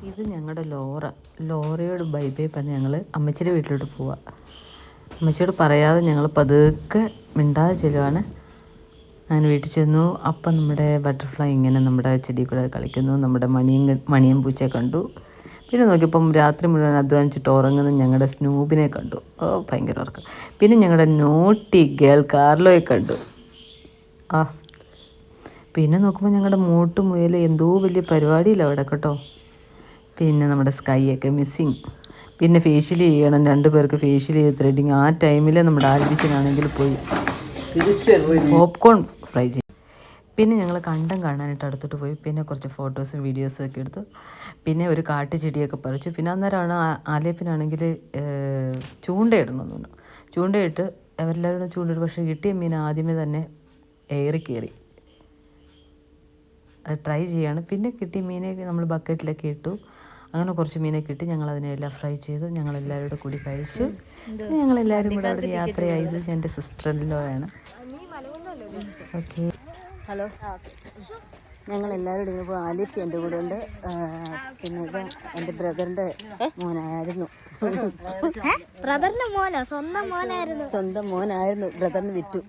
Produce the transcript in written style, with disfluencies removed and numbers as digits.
ഇത് ഞങ്ങളുടെ ലോറയോട് bye bye പറഞ്ഞ് ഞങ്ങൾ അമ്മച്ചിയുടെ വീട്ടിലോട്ട് പോവാം. അമ്മച്ചിയോട് പറയാതെ ഞങ്ങൾ പതുക്കെ മിണ്ടാതെ ചെല്ലുവാണ്. അങ്ങനെ വീട്ടിൽ ചെന്നു. അപ്പം നമ്മുടെ ബട്ടർഫ്ലൈ ഇങ്ങനെ നമ്മുടെ ചെടി കൂടെ കളിക്കുന്നു. നമ്മുടെ മണിയൻ പൂച്ചയെ കണ്ടു. പിന്നെ നോക്കിയപ്പം രാത്രി മുഴുവൻ അധ്വാനിച്ചിട്ട് ഉറങ്ങുന്ന ഞങ്ങളുടെ സ്നൂബിനെ കണ്ടു. ഭയങ്കര ഉറക്കം. പിന്നെ ഞങ്ങളുടെ നോട്ടി ഗേൾ കാർലോയെ കണ്ടു. പിന്നെ നോക്കുമ്പോൾ ഞങ്ങളുടെ മുയൽ എന്തോ വലിയ പരിപാടിയില്ല അവിടെ കേട്ടോ. പിന്നെ നമ്മുടെ സ്കൈയൊക്കെ മിസ്സിങ്. പിന്നെ ഫേഷ്യൽ ചെയ്യണം, 2 പേർക്ക് ഫേഷ്യൽ ചെയ്ത് ത്രെഡിങ്. ആ ടൈമിൽ നമ്മുടെ ആൽബിസിനാണെങ്കിൽ പോയി പോപ്കോൺ ഫ്രൈ ചെയ്യും. പിന്നെ ഞങ്ങൾ കണ്ടം കാണാനായിട്ട് അടുത്തോട്ട് പോയി. പിന്നെ കുറച്ച് ഫോട്ടോസും വീഡിയോസും ഒക്കെ എടുത്തു. പിന്നെ ഒരു കാട്ടുചെടിയൊക്കെ പറിച്ചു. പിന്നെ അന്നേരമാണ് ആലേപ്പിനാണെങ്കിൽ ചൂണ്ടയിടണമെന്ന്. ചൂണ്ടയിട്ട് അവരെല്ലാവരും ചൂണ്ടയിട്ട്, പക്ഷേ കിട്ടിയ മീൻ ആദ്യമേ തന്നെ കയറി. അത് ട്രൈ ചെയ്യാണ്. പിന്നെ കിട്ടിയ മീനെ നമ്മൾ ബക്കറ്റിലൊക്കെ ഇട്ടു. അങ്ങനെ കുറച്ച് മീനെ കിട്ടി. ഞങ്ങളതിനെല്ലാം ഫ്രൈ ചെയ്തു. ഞങ്ങളെല്ലാവരും കൂടി കഴിച്ചു. പിന്നെ ഞങ്ങളെല്ലാവരും കൂടെ അവിടെ യാത്രയായത് എൻ്റെ സിസ്റ്റർ-ഇൻ-ലോ ആണ്. Okay, hello. ഞങ്ങളെല്ലാവരും ഇങ്ങനെ പോകും. ആലിപ്പി എൻ്റെ കൂടെ ഉണ്ട്. പിന്നെ ഇത് എൻ്റെ ബ്രദറിൻ്റെ മോനായിരുന്നു. ബ്രദറിന്റെ മോനോ? സ്വന്തം മോനായിരുന്നു. ബ്രദറിന് വിറ്റു.